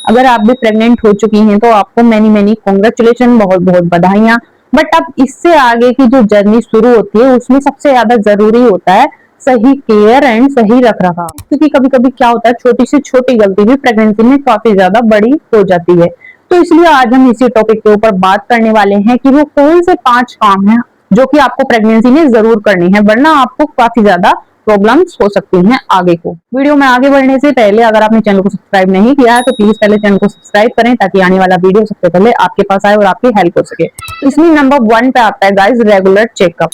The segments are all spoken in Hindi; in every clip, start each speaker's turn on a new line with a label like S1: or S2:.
S1: अगर आप भी प्रेग्नेंट हो चुकी हैं तो आपको मैनी मैनी कॉन्ग्रेचुलेशन, बहुत बहुत बधाइयां। बट अब इससे आगे की जो जर्नी शुरू होती है उसमें सबसे ज्यादा जरूरी होता है सही केयर एंड सही रखरखाव। क्योंकि कभी कभी क्या होता है, छोटी से छोटी गलती भी प्रेगनेंसी में काफी ज्यादा बड़ी हो जाती है। तो इसलिए आज हम इसी टॉपिक के ऊपर बात करने वाले हैं कि वो कौन से 5 काम हैं जो कि आपको प्रेगनेंसी में जरूर करनी है, वरना आपको काफी ज्यादा प्रॉब्लम्स हो सकती हैं आगे को। वीडियो में आगे बढ़ने से पहले अगर आपने चैनल को सब्सक्राइब नहीं किया है तो प्लीज पहले चैनल को सब्सक्राइब करें ताकि आने वाला वीडियो सबसे पहले आपके पास आए और आपकी हेल्प हो सके। इसमें नंबर 1 पे आता है गाइस रेगुलर चेकअप।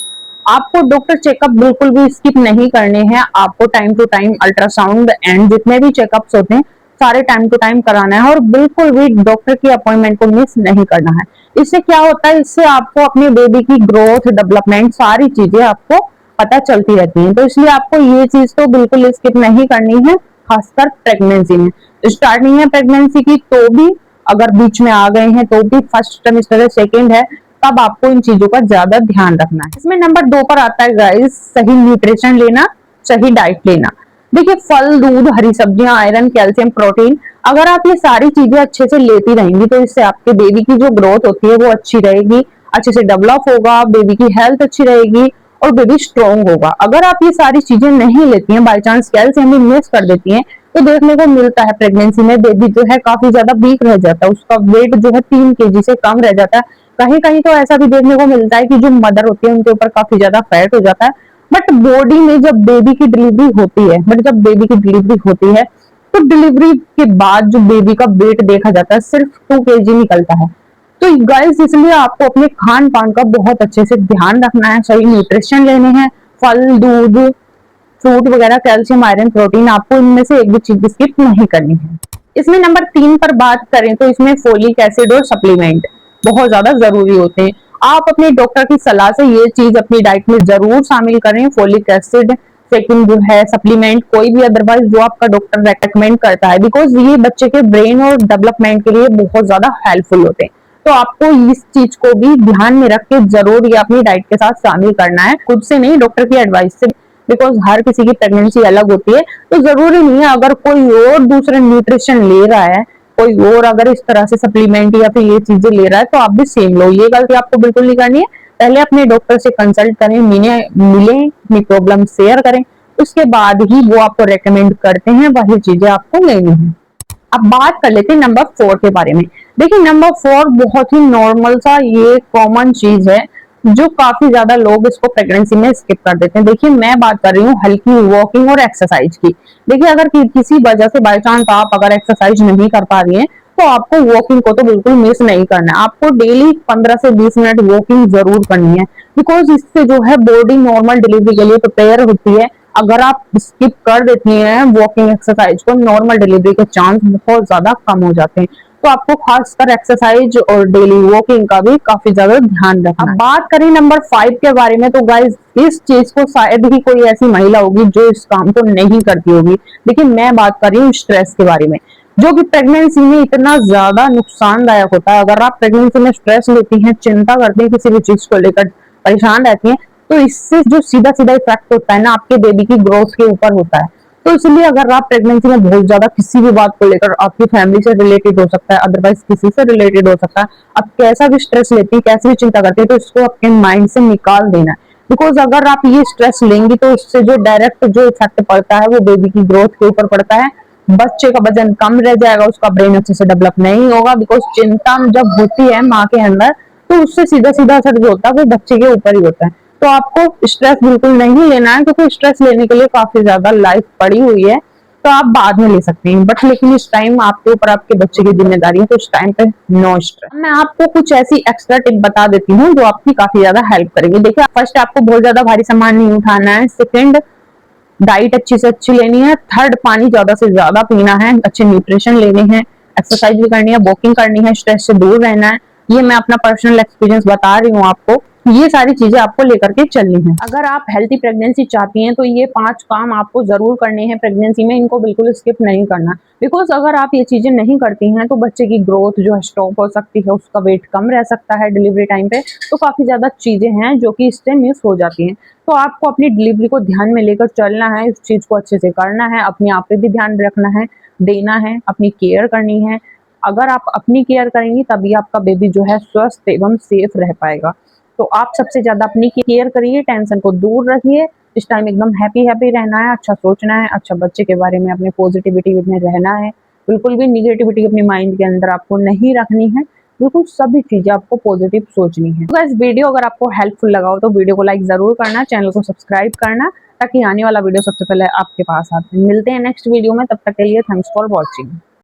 S1: आपको डॉक्टर चेकअप बिल्कुल भी स्किप नहीं करने हैं। आपको time to time ultrasound and जितने भी चेकअप्स होते हैं सारे टाइम टू टाइम कराना है और बिल्कुल भी डॉक्टर की अपॉइंटमेंट को मिस नहीं करना है। इससे क्या होता है, इससे आपको अपने बेबी की ग्रोथ, डेवलपमेंट, सारी चीजें आपको पता चलती रहती हैं। तो इसलिए आपको ये चीज तो बिल्कुल स्किप नहीं करनी है, खासकर प्रेगनेंसी में। स्टार्टिंग है प्रेगनेंसी की तो भी, अगर बीच में आ गए हैं तो भी, फर्स्ट ट्राइमेस्टर है, सेकेंड है, तब आपको इन चीजों का ज्यादा ध्यान रखना है। इसमें नंबर 2 पर आता है गाइस सही न्यूट्रिशन लेना, सही डाइट लेना। देखिए फल, दूध, हरी सब्जियां, आयरन, कैल्शियम, प्रोटीन, अगर आप ये सारी चीजें अच्छे से लेती रहेंगी तो इससे आपके बेबी की जो ग्रोथ होती है वो अच्छी रहेगी, अच्छे से डेवलप होगा, बेबी की हेल्थ अच्छी रहेगी और बेबी स्ट्रॉन्ग होगा। अगर आप ये सारी चीजें नहीं लेती हैं, बाई चांस कैल्शियम भी मिस कर देती हैं, तो देखने को मिलता है प्रेगनेंसी में बेबी जो है काफी ज्यादा वीक रह जाता है, उसका वेट जो है 3 केजी से कम रह जाता है। कहीं कहीं तो ऐसा भी देखने को मिलता है कि जो मदर होती है उनके ऊपर काफी ज्यादा फैट हो जाता है। बट बॉडी में जब बेबी की डिलीवरी होती है, तो डिलीवरी के बाद जो बेबी का वेट देखा जाता है सिर्फ 2 केजी निकलता है। तो गाइस इसलिए आपको अपने खान पान का बहुत अच्छे से ध्यान रखना है, सही न्यूट्रिशन लेने हैं, फल, दूध, फ्रूट वगैरह, कैल्शियम, आयरन, प्रोटीन, आपको इनमें से एक भी चीज स्किप नहीं करनी है। इसमें नंबर 3 पर बात करें तो इसमें फोलिक एसिड और सप्लीमेंट बहुत ज्यादा जरूरी होते हैं। आप अपने डॉक्टर की सलाह से ये चीज अपनी डाइट में जरूर शामिल करें, फोलिक एसिड, सेकंड जो है सप्लीमेंट, कोई भी अदरवाइज जो आपका डॉक्टर रेकमेंड करता है, बिकॉज ये बच्चे के ब्रेन और डेवलपमेंट के लिए बहुत ज्यादा हेल्पफुल होते हैं। तो आपको इस चीज को भी ध्यान में रख के जरूर ये अपनी डाइट के साथ शामिल करना है, खुद से नहीं, डॉक्टर की एडवाइस से, बिकॉज हर किसी की प्रेगनेंसी अलग होती है। तो जरूरी नहीं है अगर कोई और दूसरा न्यूट्रिशन ले रहा है, कोई और अगर इस तरह से सप्लीमेंट या फिर ये चीजें ले रहा है तो आप भी सेम लो। ये गलती आपको बिल्कुल नहीं करनी है। पहले अपने डॉक्टर से कंसल्ट करें, मिलें, अपनी प्रॉब्लम शेयर करें, उसके बाद ही वो आपको रेकमेंड करते हैं वही चीजें आपको लेनी है। अब बात कर लेते हैं नंबर 4 के बारे में। देखिए नंबर 4 बहुत ही नॉर्मल सा ये कॉमन चीज है जो काफी ज्यादा लोग इसको प्रेगनेंसी में स्किप कर देते हैं। देखिए मैं बात कर रही हूँ हल्की वॉकिंग और एक्सरसाइज की। देखिए अगर किसी वजह से बाई चांस आप अगर एक्सरसाइज नहीं कर पा रही हैं तो आपको वॉकिंग को तो बिल्कुल मिस नहीं करना है। आपको डेली 15 से 20 मिनट वॉकिंग जरूर करनी है, बिकॉज इससे जो है बॉडी नॉर्मल डिलीवरी के लिए प्रिपेयर होती है। अगर आप स्किप कर देती हैं वॉकिंग एक्सरसाइज को, नॉर्मल डिलीवरी के चांस बहुत ज्यादा कम हो जाते हैं। तो आपको खासकर एक्सरसाइज और डेली वॉकिंग का भी काफी ज्यादा ध्यान रखना है। बात करें नंबर 5 के बारे में तो गाइस इस चीज को शायद ही कोई ऐसी महिला होगी जो इस काम को नहीं करती होगी। देखिए मैं बात कर रही हूँ स्ट्रेस के बारे में, जो कि प्रेगनेंसी में इतना ज्यादा नुकसानदायक होता है। अगर आप प्रेगनेंसी में स्ट्रेस लेती हैं, चिंता करती हैं, किसी भी चीज को लेकर परेशान रहती हैं, तो इससे जो सीधा सीधा इफेक्ट होता है ना आपके बेबी की ग्रोथ के ऊपर होता है। तो इसलिए अगर आप प्रेगनेंसी में बहुत ज्यादा किसी भी बात को लेकर, आपकी फैमिली से रिलेटेड हो सकता है, अदरवाइज किसी से रिलेटेड हो सकता है, आप कैसा भी स्ट्रेस लेती है, कैसी भी चिंता करती है, तो इसको अपने माइंड से निकाल देना है। बिकॉज अगर आप ये स्ट्रेस लेंगी तो इससे जो डायरेक्ट जो इफेक्ट पड़ता है वो बेबी की ग्रोथ के ऊपर पड़ता है। बच्चे का वजन कम रह जाएगा, उसका ब्रेन अच्छे से डेवलप नहीं होगा, बिकॉज चिंता जब होती है माँ के अंदर तो उससे सीधा सीधा असर जो होता है वो बच्चे के ऊपर ही होता है। तो आपको स्ट्रेस बिल्कुल नहीं लेना है, क्योंकि स्ट्रेस लेने के लिए काफी ज्यादा लाइफ पड़ी हुई है, तो आप बाद में ले सकते हैं। बट लेकिन इस टाइम आपके ऊपर आपके बच्चे की जिम्मेदारी है, तो इस टाइम पे नो स्ट्रेस। मैं आपको कुछ ऐसी एक्स्ट्रा टिप बता देती हूँ जो आपकी काफी ज्यादा हेल्प करेगी। देखिए फर्स्ट आपको बहुत ज्यादा भारी सामान नहीं उठाना है, सेकंड डाइट अच्छी से अच्छी लेनी है, थर्ड पानी ज्यादा से ज्यादा पीना है, अच्छे न्यूट्रिशन लेने हैं, एक्सरसाइज भी करनी है, वॉकिंग करनी है, स्ट्रेस से दूर रहना है। ये मैं अपना पर्सनल एक्सपीरियंस बता रही हूँ आपको, ये सारी चीजें आपको लेकर के चलनी है। अगर आप हेल्थी प्रेगनेंसी चाहती हैं तो ये 5 काम आपको जरूर करने हैं प्रेगनेंसी में, इनको बिल्कुल स्किप नहीं करना। बिकॉज अगर आप ये चीजें नहीं करती हैं तो बच्चे की ग्रोथ जो है स्टॉप हो सकती है, उसका वेट कम रह सकता है डिलीवरी टाइम पे, तो काफी ज्यादा चीजें हैं जो कि इससे मिस हो जाती हैं। तो आपको अपनी डिलीवरी को ध्यान में लेकर चलना है, इस चीज को अच्छे से करना है, अपने आप पे भी ध्यान रखना है, देना है, अपनी केयर करनी है, अगर आप अपनी केयर करेंगी तभी आपका बेबी जो है स्वस्थ एवं सेफ रह पाएगा। तो आप सबसे ज्यादा अपनी केयर करिए, टेंशन को दूर रखिए। इस टाइम एकदम हैप्पी हैप्पी रहना है, अच्छा सोचना है, अच्छा बच्चे के बारे में अपने पॉजिटिविटी में रहना है। बिल्कुल भी निगेटिविटी अपने माइंड के अंदर आपको नहीं रखनी है। बिल्कुल सभी चीजें आपको पॉजिटिव सोचनी है। तो इस वीडियो अगर आपको हेल्पफुल लगा हो तो वीडियो को लाइक जरूर करना, चैनल को सब्सक्राइब करना, ताकि आने वाला वीडियो सबसे पहले आपके पास आते हैं। मिलते हैं नेक्स्ट वीडियो में, तब तक के लिए थैंक्स फॉर वॉचिंग।